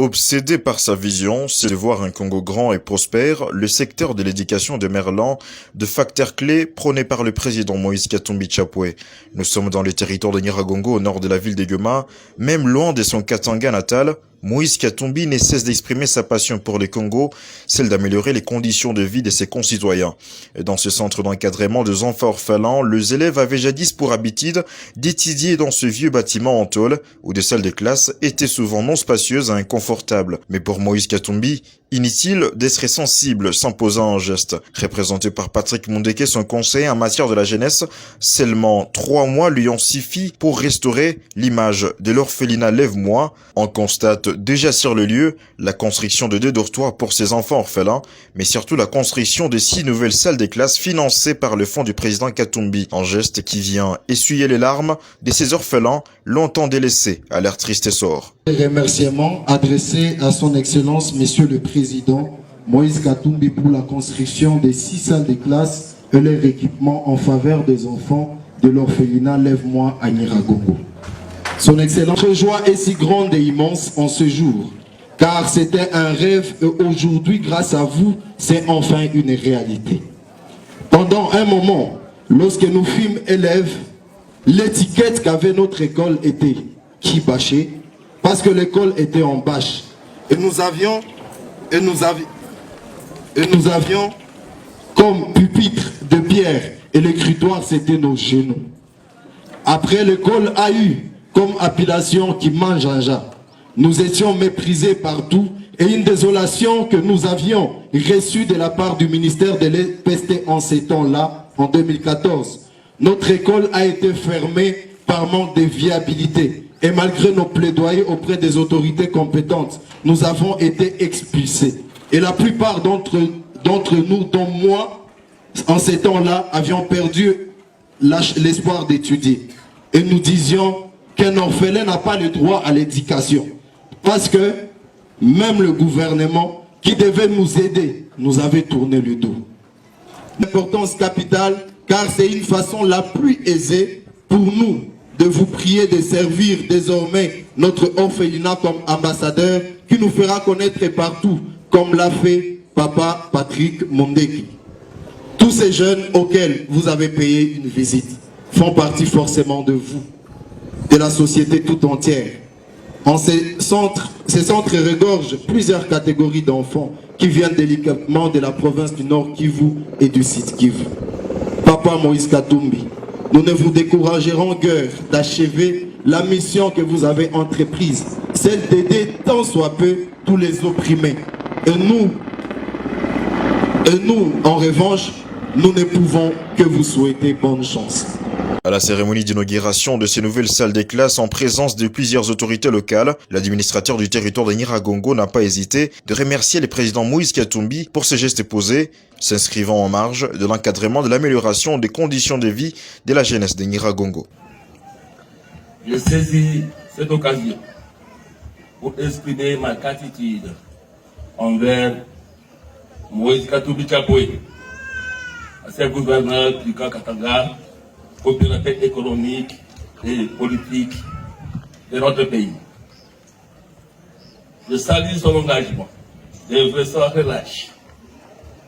Obsédé par sa vision, c'est de voir un Congo grand et prospère, le secteur de l'éducation de Merlan, de facteurs clés prônés par le président Moïse Katumbi Chapwe. Nous sommes dans le territoire de Nyiragongo, au nord de la ville de Goma. Même loin de son Katanga natal, Moïse Katumbi ne cesse d'exprimer sa passion pour le Congo, celle d'améliorer les conditions de vie de ses concitoyens. Et dans ce centre d'encadrement des enfants orphelins, les élèves avaient jadis pour habitude d'étudier dans ce vieux bâtiment en tôle, où des salles de classe étaient souvent non spacieuses et inconfortables. Mais pour Moïse Katumbi, inutile d'être sensible sans poser un geste. Représenté par Patrick Mundeke, son conseiller en matière de la jeunesse, seulement 3 mois lui ont suffi pour restaurer l'image de l'orphelinat Lève-moi. On constate déjà sur le lieu la construction de 2 dortoirs pour ces enfants orphelins, mais surtout la construction de 6 nouvelles salles de classe financées par le fonds du président Katumbi. Un geste qui vient essuyer les larmes de ces orphelins longtemps délaissés à leur triste sort. Remerciements adressés à son excellence Monsieur le Président Moïse Katumbi pour la construction des 6 salles de classe et leur équipement en faveur des enfants de l'orphelinat Lève-moi à Nyiragongo. Son excellence, notre joie est si grande et immense en ce jour, car c'était un rêve et aujourd'hui, grâce à vous, c'est enfin une réalité. Pendant un moment, lorsque nous fûmes élèves, l'étiquette qu'avait notre école était Kibaché, parce que l'école était en bâche. Et nous avions comme pupitre de pierre et l'écritoire c'était nos genoux. Après l'école a eu comme appellation qui mange un jas. Nous étions méprisés partout et une désolation que nous avions reçue de la part du ministère de l'EPST en ces temps-là, en 2014. Notre école a été fermée par manque de viabilité. Et malgré nos plaidoyers auprès des autorités compétentes, nous avons été expulsés. Et la plupart d'entre nous, dont moi, en ces temps-là, avions perdu l'espoir d'étudier. Et nous disions qu'un orphelin n'a pas le droit à l'éducation. Parce que même le gouvernement, qui devait nous aider, nous avait tourné le dos. L'importance capitale, car c'est une façon la plus aisée pour nous de vous prier de servir désormais notre orphelinat comme ambassadeur qui nous fera connaître partout, comme l'a fait Papa Patrick Mundeke. Tous ces jeunes auxquels vous avez payé une visite font partie forcément de vous, de la société tout entière. En ces centres regorgent plusieurs catégories d'enfants qui viennent délicatement de la province du Nord Kivu et du Sud Kivu. Papa Moïse Katumbi, nous ne vous découragerons guère d'achever la mission que vous avez entreprise, celle d'aider tant soit peu tous les opprimés. Et nous, en revanche, nous ne pouvons que vous souhaiter bonne chance. À la cérémonie d'inauguration de ces nouvelles salles des classes en présence de plusieurs autorités locales, l'administrateur du territoire de Nyiragongo n'a pas hésité de remercier le président Moïse Katumbi pour ses gestes posés, s'inscrivant en marge de l'encadrement de l'amélioration des conditions de vie de la jeunesse de Nyiragongo. Je saisis cette occasion pour exprimer ma gratitude envers Moïse Katumbi Chapwe, ancien gouverneur du Katanga, opérateur économique et politique de notre pays. Je salue son engagement d'œuvrer sans relâche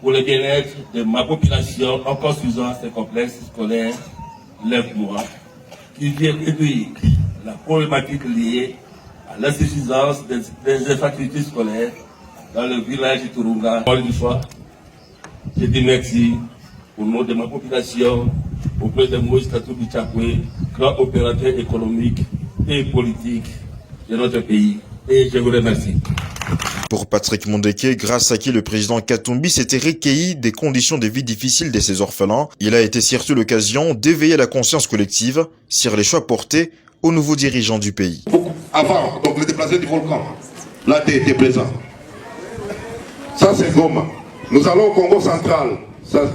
pour le bien-être de ma population en construisant ces complexes scolaires Lève-moi, qui vient réduire la problématique liée à l'insuffisance des infrastructures scolaires dans le village de Turunga. Je dis merci au nom de ma population, auprès de Moïse Katumbi Chapwe, grand opérateur économique et politique de notre pays. Et je vous remercie. Pour Patrick Mundeke, grâce à qui le président Katumbi s'était recueilli des conditions de vie difficiles de ses orphelins, il a été surtout l'occasion d'éveiller la conscience collective sur les choix portés aux nouveaux dirigeants du pays. Avant, donc le déplacement du volcan, là tu étais présent. Ça c'est Goma. Nous allons au Congo central.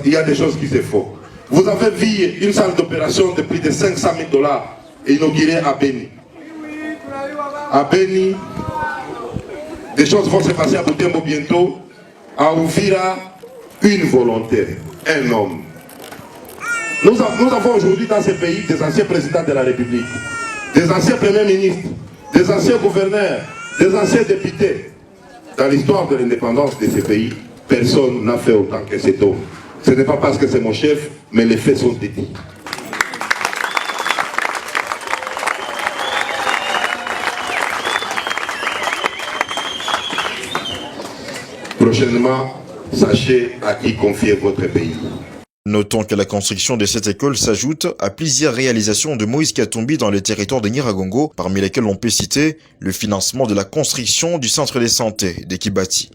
Il y a des choses qui se font. Vous avez vu une salle d'opération de plus de 500 000 $ inaugurée à Beni. À Beni, des choses vont se passer à Butembo bientôt. À Ouvira, une volonté, un homme. Nous avons aujourd'hui dans ce pays des anciens présidents de la République, des anciens premiers ministres, des anciens gouverneurs, Des anciens députés, dans l'histoire de l'indépendance de ces pays, personne n'a fait autant que cet homme. Ce n'est pas parce que c'est mon chef, mais les faits sont dits. Prochainement, sachez à qui confier votre pays. Notons que la construction de cette école s'ajoute à plusieurs réalisations de Moïse Katumbi dans le territoire de Nyiragongo, parmi lesquelles on peut citer le financement de la construction du centre de santé de Kibati.